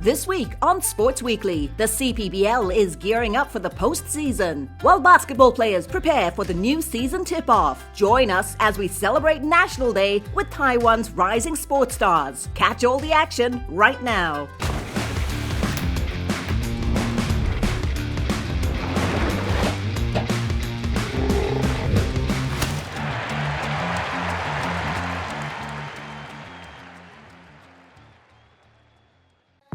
This week on Sports Weekly, the CPBL is gearing up for the postseason, while basketball players prepare for the new season tip-off. Join us as we celebrate National Day with Taiwan's rising sports stars. Catch all the action right now.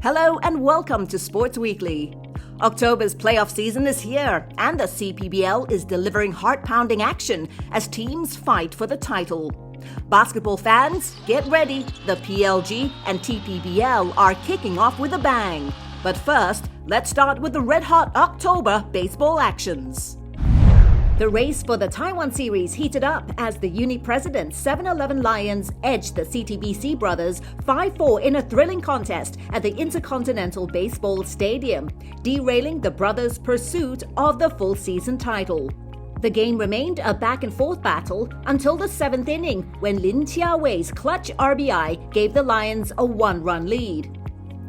Hello and welcome to Sports Weekly. October's playoff season is here, and the CPBL is delivering heart-pounding action as teams fight for the title. Basketball fans, get ready. The PLG and TPBL are kicking off with a bang. But first, let's start with the red-hot October baseball actions. The race for the Taiwan series heated up as the Uni-President 7-11 Lions edged the CTBC Brothers 5-4 in a thrilling contest at the Intercontinental Baseball Stadium, derailing the Brothers' pursuit of the full-season title. The game remained a back-and-forth battle until the 7th inning when Lin Chiawei's clutch RBI gave the Lions a 1-run lead.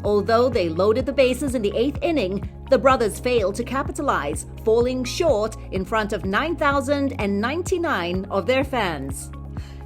Although they loaded the bases in the 8th inning, the Brothers failed to capitalize, falling short in front of 9,099 of their fans.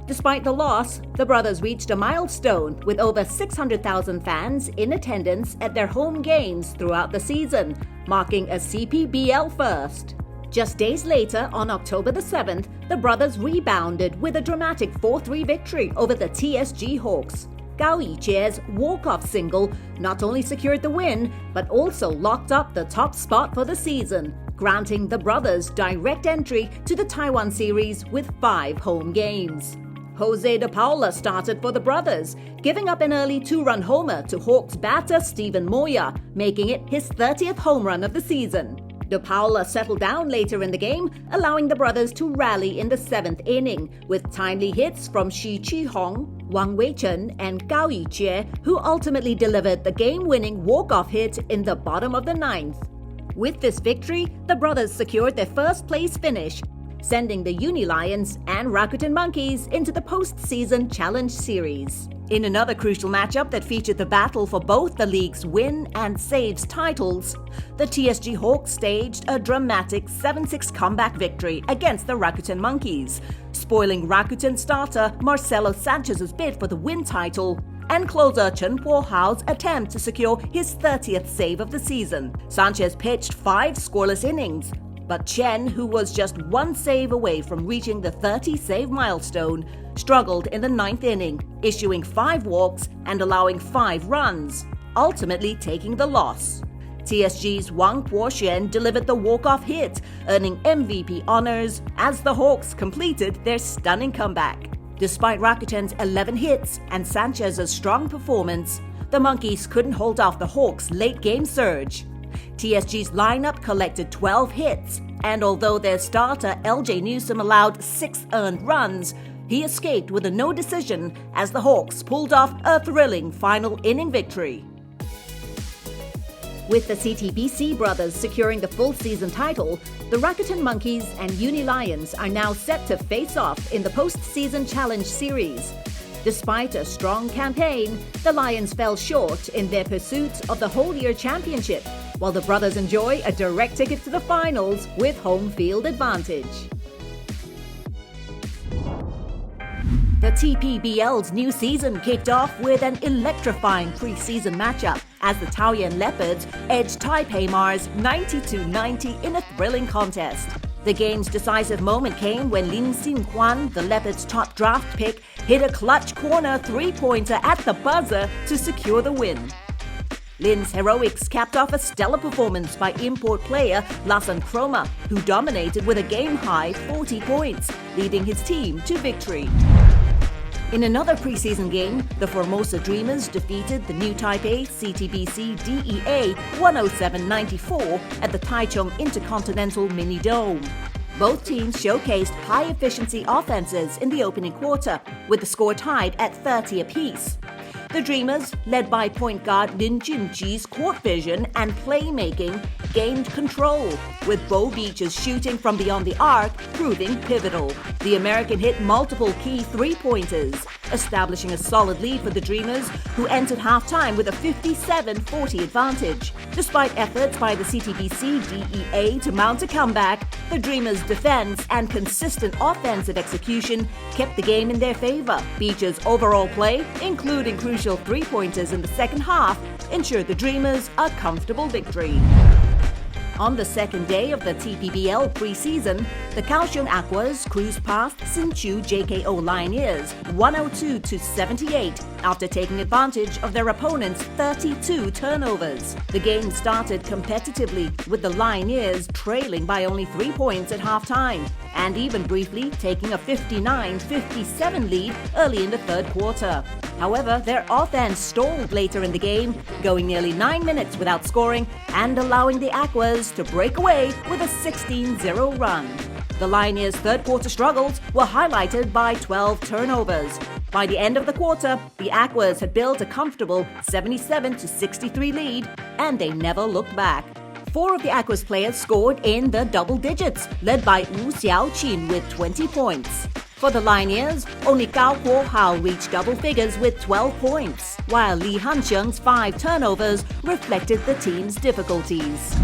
Despite the loss, the Brothers reached a milestone with over 600,000 fans in attendance at their home games throughout the season, marking a CPBL first. Just days later, on October the 7th, the Brothers rebounded with a dramatic 4-3 victory over the TSG Hawks. Gao Yijie's walk-off single not only secured the win, but also locked up the top spot for the season, granting the Brothers direct entry to the Taiwan series with 5 home games. Jose de Paula started for the Brothers, giving up an early 2-run homer to Hawks batter Steven Moya, making it his 30th home run of the season. De Paula settled down later in the game, allowing the Brothers to rally in the 7th inning, with timely hits from Xu Qihong, Wang Weichen, and Gao Yijie, who ultimately delivered the game-winning walk-off hit in the bottom of the 9th. With this victory, the Brothers secured their first-place finish, sending the Uni Lions and Rakuten Monkeys into the postseason challenge series. In another crucial matchup that featured the battle for both the league's win and saves titles, the TSG Hawks staged a dramatic 7-6 comeback victory against the Rakuten Monkeys, spoiling Rakuten starter Marcelo Sanchez's bid for the win title and closer Chen Puohao's attempt to secure his 30th save of the season. Sanchez pitched 5 scoreless innings, but Chen, who was just 1 save away from reaching the 30-save milestone, struggled in the 9th inning, issuing 5 walks and allowing 5 runs, ultimately taking the loss. TSG's Wang Puoxuan delivered the walk-off hit, earning MVP honors as the Hawks completed their stunning comeback. Despite Rakuten's 11 hits and Sanchez's strong performance, the Monkeys couldn't hold off the Hawks' late-game surge. TSG's lineup collected 12 hits, and although their starter LJ Newsome allowed 6 earned runs, he escaped with a no decision as the Hawks pulled off a thrilling final inning victory. With the CTBC Brothers securing the full season title, the Rakuten Monkeys and Uni Lions are now set to face off in the postseason challenge series. Despite a strong campaign, the Lions fell short in their pursuit of the whole year championship, while the Brothers enjoy a direct ticket to the finals with home field advantage. The TPBL's new season kicked off with an electrifying preseason matchup as the Taoyuan Leopards edged Taipei Mars 90-90 in a thrilling contest. The game's decisive moment came when Lin Xinquan, the Leopards' top draft pick, hit a clutch corner 3-pointer at the buzzer to secure the win. Lin's heroics capped off a stellar performance by import player Lasan Kroma, who dominated with a game-high 40 points, leading his team to victory. In another preseason game, the Formosa Dreamers defeated the New Taipei CTBC DEA 107-94 at the Taichung Intercontinental Mini Dome. Both teams showcased high-efficiency offenses in the opening quarter, with the score tied at 30 apiece. The Dreamers, led by point guard Lin Junji's court vision and playmaking, gained control, with Bo Beach's shooting from beyond the arc proving pivotal. the American hit multiple key three-pointers, establishing a solid lead for the Dreamers, who entered halftime with a 57-40 advantage. Despite efforts by the CTBC DEA to mount a comeback, the Dreamers' defense and consistent offensive execution kept the game in their favor. Beach's overall play, including crucial three-pointers in the second half, ensured the Dreamers a comfortable victory. On the second day of the TPBL preseason, the Kaohsiung Aquas cruised past Hsinchu JKO Lioneers 102-78 after taking advantage of their opponent's 32 turnovers. The game started competitively, with the Lioneers trailing by only 3 points at halftime, and even briefly taking a 59-57 lead early in the third quarter. However, their offense stalled later in the game, going nearly 9 minutes without scoring and allowing the Aquas to break away with a 16-0 run. The Lioneers' third quarter struggles were highlighted by 12 turnovers. By the end of the quarter, the Aquas had built a comfortable 77-63 lead, and they never looked back. 4 of the Aquas players scored in the double digits, led by Wu Xiaoqin with 20 points. For the Lioneers, only Gao Guohao reached double figures with 12 points, while Li Hancheng's 5 turnovers reflected the team's difficulties.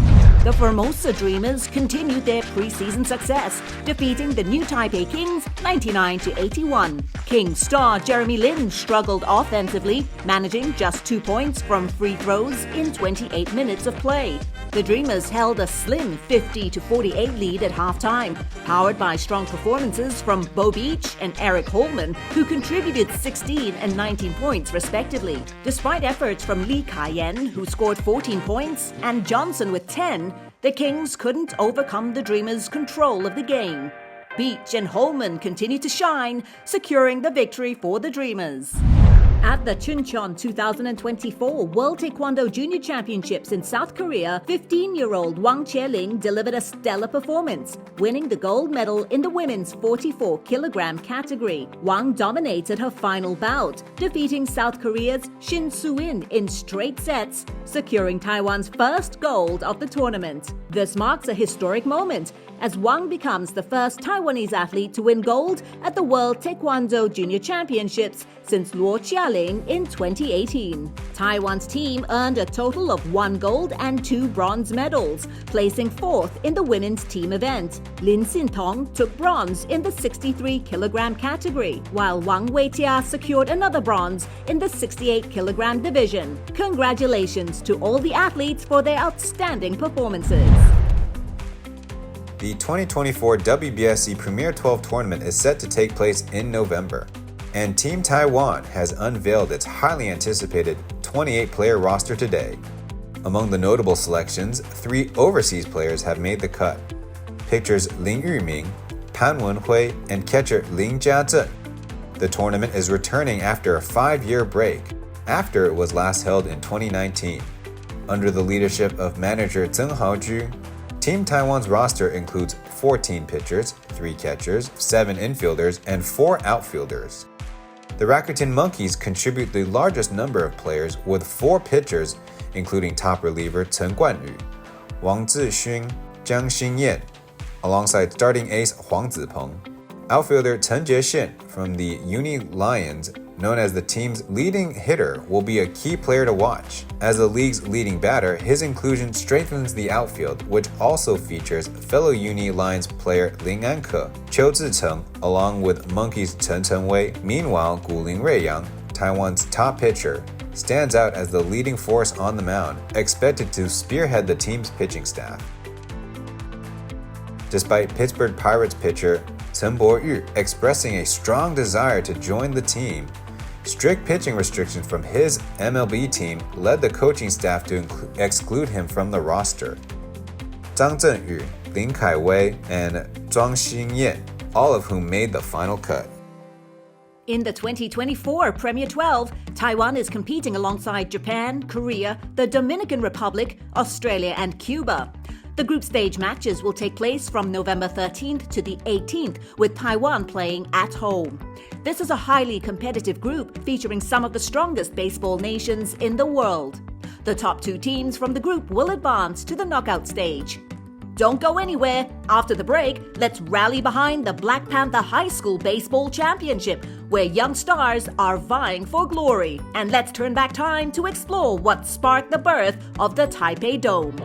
The Formosa Dreamers continued their preseason success, defeating the New Taipei Kings 99-81. Kings star Jeremy Lin struggled offensively, managing just 2 points from free throws in 28 minutes of play. The Dreamers held a slim 50-48 lead at halftime, powered by strong performances from Bo Beach and Eric Holman, who contributed 16 and 19 points respectively. Despite efforts from Lee Kai-yen, who scored 14 points, and Johnson with 10, the Kings couldn't overcome the Dreamers' control of the game. Beach and Holman continued to shine, securing the victory for the Dreamers. At the Chuncheon 2024 World Taekwondo Junior Championships in South Korea, 15-year-old Wang Qieling delivered a stellar performance, winning the gold medal in the women's 44-kilogram category. Wang dominated her final bout, defeating South Korea's Shin Soo-in in straight sets, securing Taiwan's first gold of the tournament. This marks a historic moment, as Wang becomes the first Taiwanese athlete to win gold at the World Taekwondo Junior Championships since Luo Qialing in 2018. Taiwan's team earned a total of 1 gold and 2 bronze medals, placing 4th in the women's team event. Lin Xintong took bronze in the 63-kilogram category, while Wang Weitia secured another bronze in the 68-kilogram division. Congratulations to all the athletes for their outstanding performances. The 2024 WBSC Premier 12 tournament is set to take place in November, and Team Taiwan has unveiled its highly anticipated 28-player roster today. Among the notable selections, 3 overseas players have made the cut. Pitchers Lin Yuming, Pan Wenhui, and catcher Lin Jiazhen. The tournament is returning after a 5-year break, after it was last held in 2019. Under the leadership of manager Zheng Haoju, Team Taiwan's roster includes 14 pitchers, 3 catchers, 7 infielders, and 4 outfielders. The Rakuten Monkeys contribute the largest number of players with 4 pitchers, including top reliever Chen Guanyu, Wang Zixun, Jiang Xinyan, alongside starting ace Huang Zipeng. Outfielder Chen Jiexin from the Uni Lions, known as the team's leading hitter, will be a key player to watch. As the league's leading batter, his inclusion strengthens the outfield, which also features fellow Uni Lions player Lin Anke, Qiu Zicheng, along with Monkeys Chen Chenwei. Meanwhile, Guling Ruiyang, Taiwan's top pitcher, stands out as the leading force on the mound, expected to spearhead the team's pitching staff. Despite Pittsburgh Pirates pitcher Chen Bo-yu expressing a strong desire to join the team, strict pitching restrictions from his MLB team led the coaching staff to exclude him from the roster. Zhang Zhenyu, Lin Kaiwei, and Zhuang Xinyan, all of whom made the final cut. In the 2024 Premier 12, Taiwan is competing alongside Japan, Korea, the Dominican Republic, Australia, and Cuba. The group stage matches will take place from November 13th to the 18th, with Taiwan playing at home. This is a highly competitive group featuring some of the strongest baseball nations in the world. The top 2 teams from the group will advance to the knockout stage. Don't go anywhere. After the break, let's rally behind the Black Panther High School Baseball Championship, where young stars are vying for glory. And let's turn back time to explore what sparked the birth of the Taipei Dome.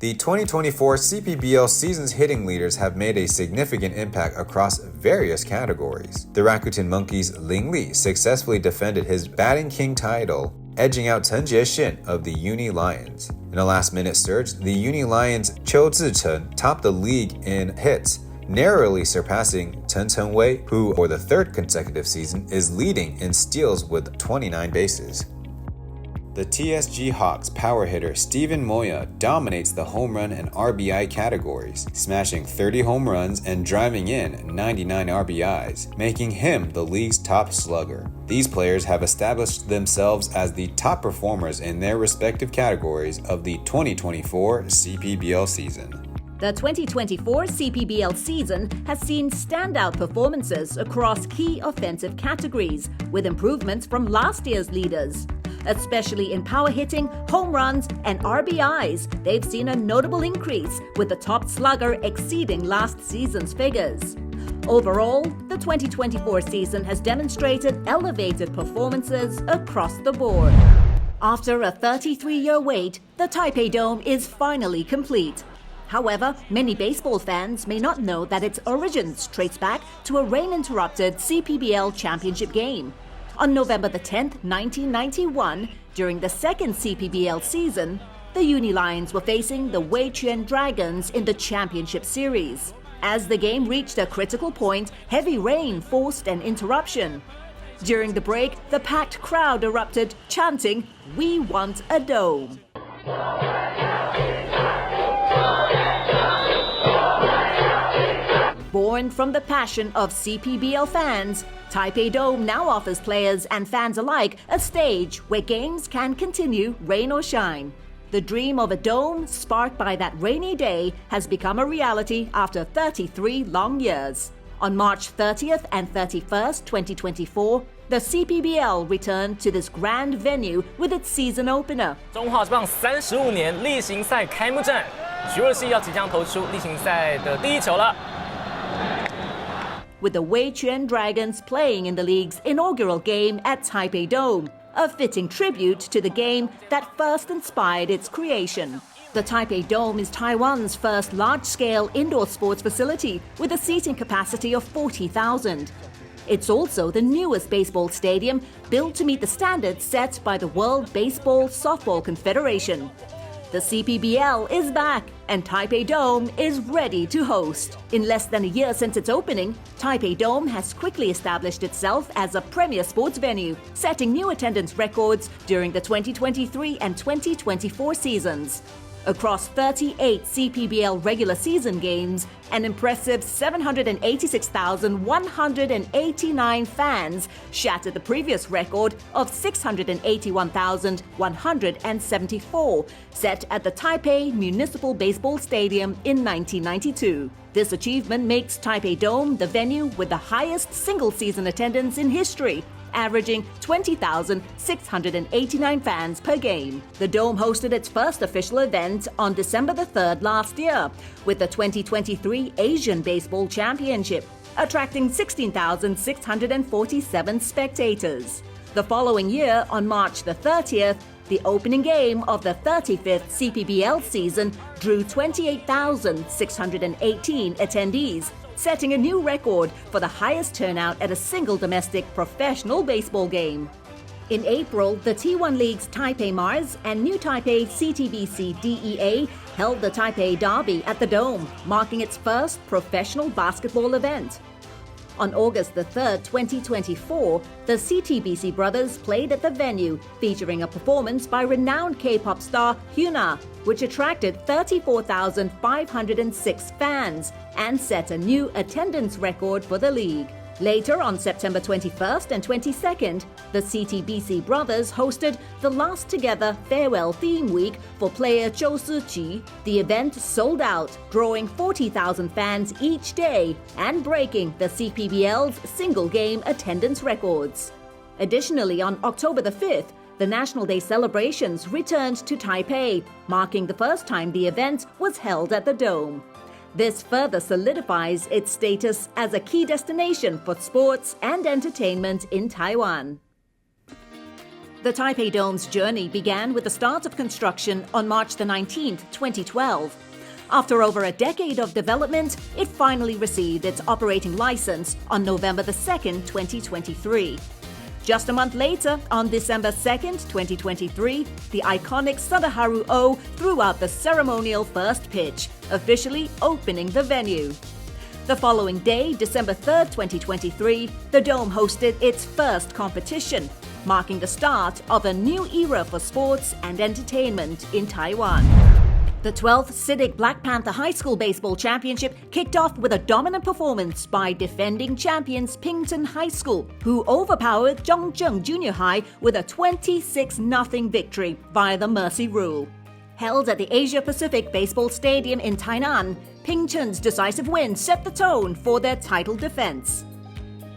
The 2024 CPBL season's hitting leaders have made a significant impact across various categories. The Rakuten Monkeys' Ling Li successfully defended his batting king title, edging out Chen Jiexian of the Uni Lions. In a last-minute surge, the Uni Lions' Qiu Zichen topped the league in hits, narrowly surpassing Chen Chengwei, who, for the third consecutive season, is leading in steals with 29 bases. The TSG Hawks power hitter Steven Moya dominates the home run and RBI categories, smashing 30 home runs and driving in 99 RBIs, making him the league's top slugger. These players have established themselves as the top performers in their respective categories of the 2024 CPBL season. The 2024 CPBL season has seen standout performances across key offensive categories, with improvements from last year's leaders. Especially in power hitting, home runs, and RBIs, they've seen a notable increase, with the top slugger exceeding last season's figures. Overall, the 2024 season has demonstrated elevated performances across the board. After a 33-year wait, the Taipei Dome is finally complete. However, many baseball fans may not know that its origins trace back to a rain-interrupted CPBL championship game. On November 10, 1991, during the second CPBL season, the Uni Lions were facing the Weiquan Dragons in the championship series. As the game reached a critical point, heavy rain forced an interruption. During the break, the packed crowd erupted, chanting, "We want a dome." Born from the passion of CPBL fans, Taipei Dome now offers players and fans alike a stage where games can continue, rain or shine. The dream of a dome sparked by that rainy day has become a reality after 33 long years. On March 30th and 31st, 2024, the CPBL returned to this grand venue with its season opener. 中华职棒35年例行赛开幕战，徐若曦要即将投出例行赛的第一球了。 With the Weiquan Dragons playing in the league's inaugural game at Taipei Dome, a fitting tribute to the game that first inspired its creation. The Taipei Dome is Taiwan's first large-scale indoor sports facility with a seating capacity of 40,000. It's also the newest baseball stadium built to meet the standards set by the World Baseball Softball Confederation. The CPBL is back, and Taipei Dome is ready to host. In less than a year since its opening, Taipei Dome has quickly established itself as a premier sports venue, setting new attendance records during the 2023 and 2024 seasons. Across 38 CPBL regular season games, an impressive 786,189 fans shattered the previous record of 681,174, set at the Taipei Municipal Baseball Stadium in 1992. This achievement makes Taipei Dome the venue with the highest single-season attendance in history, averaging 20,689 fans per game. The Dome hosted its first official event on December the 3rd last year, with the 2023 Asian Baseball Championship, attracting 16,647 spectators. The following year, on March the 30th, the opening game of the 35th CPBL season drew 28,618 attendees, setting a new record for the highest turnout at a single domestic professional baseball game. In April, the T1 League's Taipei Mars and New Taipei CTBC DEA held the Taipei Derby at the Dome, marking its first professional basketball event. On August the 3rd, 2024, the CTBC Brothers played at the venue, featuring a performance by renowned K-pop star Hyuna, which attracted 34,506 fans and set a new attendance record for the league. Later, on September 21st and 22nd, the CTBC Brothers hosted the Last Together Farewell Theme Week for player Zhou Siji. The event sold out, drawing 40,000 fans each day and breaking the CPBL's single-game attendance records. Additionally, on October the 5th, the National Day celebrations returned to Taipei, marking the first time the event was held at the Dome. This further solidifies its status as a key destination for sports and entertainment in Taiwan. The Taipei Dome's journey began with the start of construction on March the 19th, 2012. After over a decade of development, it finally received its operating license on November the 2nd, 2023. Just a month later, on December 2nd, 2023, the iconic Sadaharu O threw out the ceremonial first pitch, officially opening the venue. The following day, December 3rd, 2023, the Dome hosted its first competition, marking the start of a new era for sports and entertainment in Taiwan. The 12th CITIC Black Panther High School Baseball Championship kicked off with a dominant performance by defending champions Pingzhen High School, who overpowered Zhongzheng Junior High with a 26-0 victory via the Mercy Rule. Held at the Asia Pacific Baseball Stadium in Tainan, Pingzhen's decisive win set the tone for their title defense.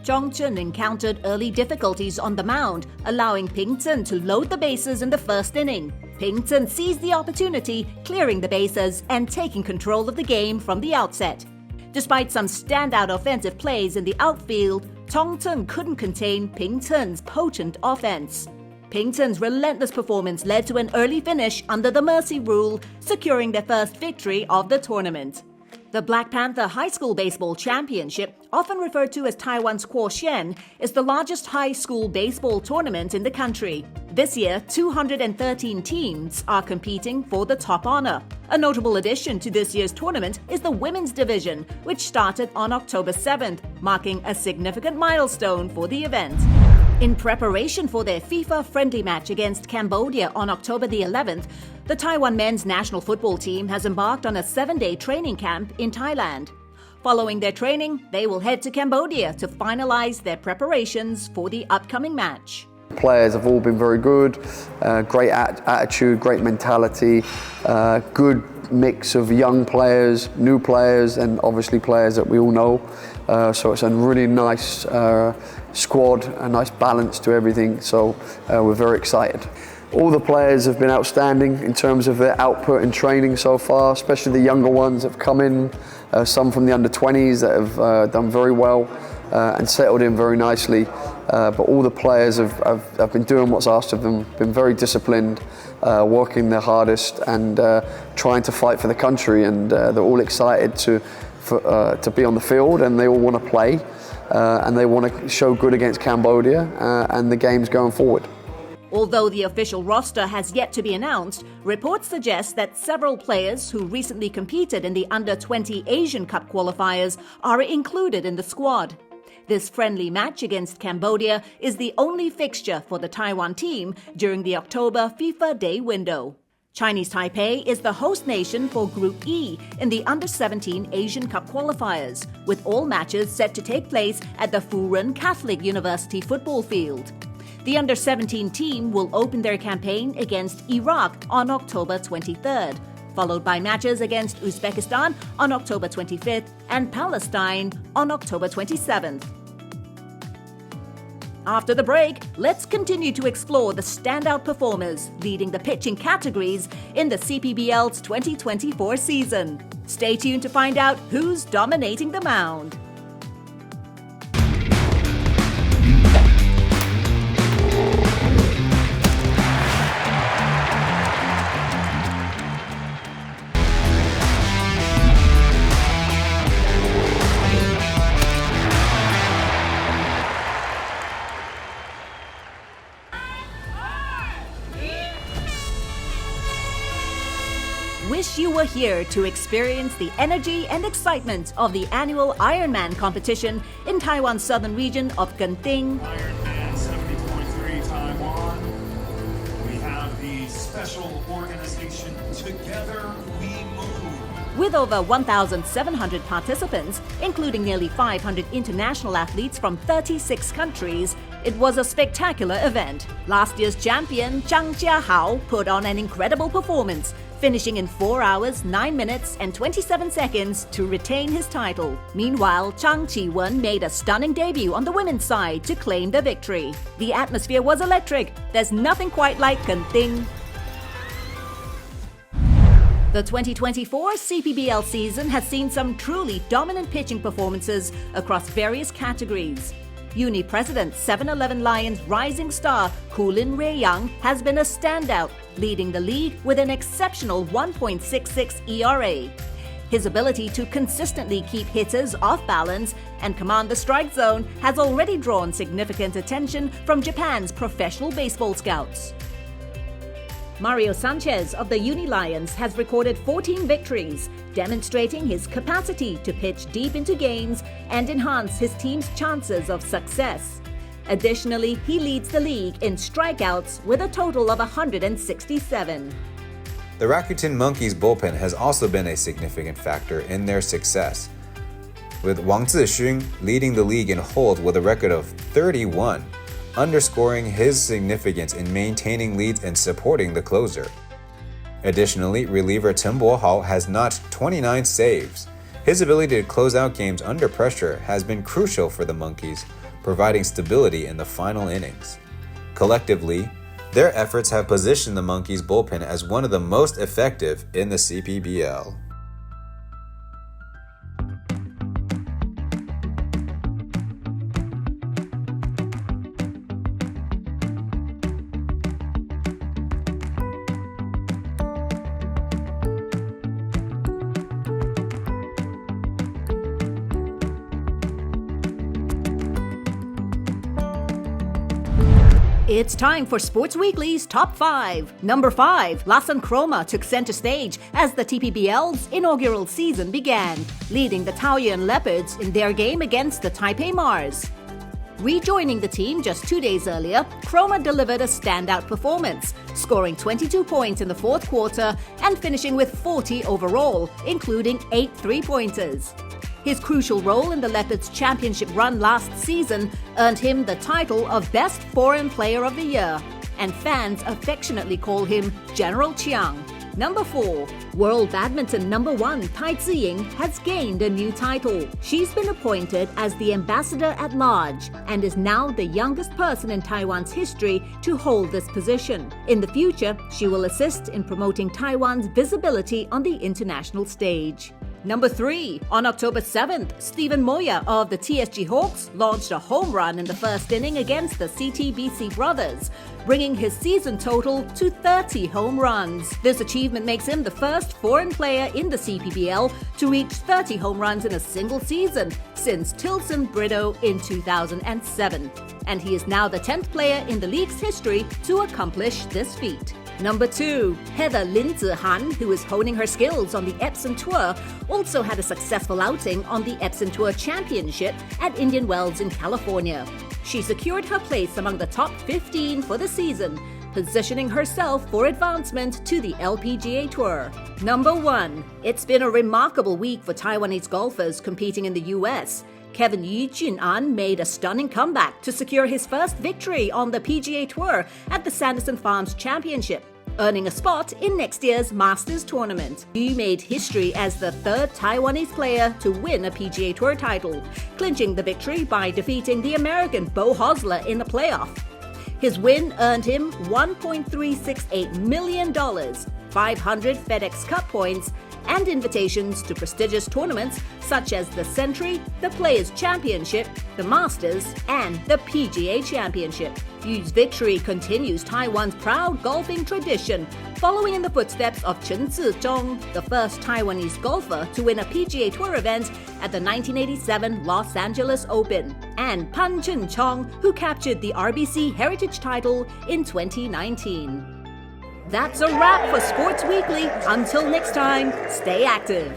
Zhongzheng encountered early difficulties on the mound, allowing Pingzhen to load the bases in the first inning. Pingzhen seized the opportunity, clearing the bases and taking control of the game from the outset. Despite some standout offensive plays in the outfield, Zhongzheng couldn't contain Pingzhen's potent offense. Pingzhen's relentless performance led to an early finish under the Mercy Rule, securing their first victory of the tournament. The Black Panther High School Baseball Championship, often referred to as Taiwan's Guoxian, is the largest high school baseball tournament in the country. This year, 213 teams are competing for the top honor. A notable addition to this year's tournament is the women's division, which started on October 7th, marking a significant milestone for the event. In preparation for their FIFA-friendly match against Cambodia on October the 11th, the Taiwan men's national football team has embarked on a 7-day training camp in Thailand. Following their training, they will head to Cambodia to finalize their preparations for the upcoming match. Players have all been very good, great attitude, great mentality, good mix of young players, new players, and obviously players that we all know. So it's a really nice squad, a nice balance to everything, so we're very excited. All the players have been outstanding in terms of their output and training so far, especially the younger ones have come in, some from the under-20s that have done very well and settled in very nicely. But all the players have been doing what's asked of them, been very disciplined, working their hardest and trying to fight for the country, and they're all excited to be on the field, and they all want to play and they want to show good against Cambodia and the games going forward. Although the official roster has yet to be announced, reports suggest that several players who recently competed in the Under-20 Asian Cup qualifiers are included in the squad. This friendly match against Cambodia is the only fixture for the Taiwan team during the October FIFA Day window. Chinese Taipei is the host nation for Group E in the Under-17 Asian Cup qualifiers, with all matches set to take place at the Furen Catholic University football field. The Under-17 team will open their campaign against Iraq on October 23rd, followed by matches against Uzbekistan on October 25th and Palestine on October 27th. After the break, let's continue to explore the standout performers leading the pitching categories in the CPBL's 2024 season. Stay tuned to find out who's dominating the mound. Wish you were here to experience the energy and excitement of the annual Ironman competition in Taiwan's southern region of Genting. Ironman 70.3 Taiwan. We have the special organization Together We Move. With over 1,700 participants, including nearly 500 international athletes from 36 countries, it was a spectacular event. Last year's champion, Zhang Jiahao, put on an incredible performance, finishing in 4 hours, 9 minutes and 27 seconds to retain his title. Meanwhile, Zhang Qiwen made a stunning debut on the women's side to claim the victory. The atmosphere was electric. There's nothing quite like Genting. The 2024 CPBL season has seen some truly dominant pitching performances across various categories. Uni President 7-Eleven Lions rising star Kulin Ruiyang has been a standout, leading the league with an exceptional 1.66 ERA. His ability to consistently keep hitters off balance and command the strike zone has already drawn significant attention from Japan's professional baseball scouts. Mario Sanchez of the Uni Lions has recorded 14 victories, demonstrating his capacity to pitch deep into games and enhance his team's chances of success. Additionally, he leads the league in strikeouts with a total of 167. The Rakuten Monkeys bullpen has also been a significant factor in their success, with Wang Zixun leading the league in hold with a record of 31. Underscoring his significance in maintaining leads and supporting the closer. Additionally, reliever Tim Bohao has notched 29 saves. His ability to close out games under pressure has been crucial for the Monkeys, providing stability in the final innings. Collectively, their efforts have positioned the Monkeys bullpen as one of the most effective in the CPBL. It's time for Sports Weekly's Top 5. Number 5, Lasan Chroma took center stage as the TPBL's inaugural season began, leading the Taoyuan Leopards in their game against the Taipei Mars. Rejoining the team just 2 days earlier, Chroma delivered a standout performance, scoring 22 points in the fourth quarter and finishing with 40 overall, including 8 three-pointers. His crucial role in the Leopards' championship run last season earned him the title of Best Foreign Player of the Year, and fans affectionately call him General Chiang. Number 4, World Badminton number 1 Tai Ziying has gained a new title. She's been appointed as the Ambassador at Large and is now the youngest person in Taiwan's history to hold this position. In the future, she will assist in promoting Taiwan's visibility on the international stage. Number 3, on October 7th, Stephen Moya of the TSG Hawks launched a home run in the first inning against the CTBC Brothers, bringing his season total to 30 home runs. This achievement makes him the first foreign player in the CPBL to reach 30 home runs in a single season since Tilson Brito in 2007. And he is now the 10th player in the league's history to accomplish this feat. Number 2, Heather Lin Zihan, who is honing her skills on the Epson Tour, also had a successful outing on the Epson Tour Championship at Indian Wells in California. She secured her place among the top 15 for the season, positioning herself for advancement to the LPGA Tour. Number 1, it's been a remarkable week for Taiwanese golfers competing in the US. Kevin Yu Jun-an made a stunning comeback to secure his first victory on the PGA Tour at the Sanderson Farms Championship, earning a spot in next year's Masters tournament. Yu made history as the third Taiwanese player to win a PGA Tour title, clinching the victory by defeating the American Bo Hosler in the playoff. His win earned him $1.368 million, 500 FedEx Cup points, and invitations to prestigious tournaments such as the Century, the Players' Championship, the Masters, and the PGA Championship. Yu's victory continues Taiwan's proud golfing tradition, following in the footsteps of Chen Zizhong, the first Taiwanese golfer to win a PGA Tour event at the 1987 Los Angeles Open, and Pangzhen Chong, who captured the RBC Heritage title in 2019. That's a wrap for Sports Weekly. Until next time, stay active.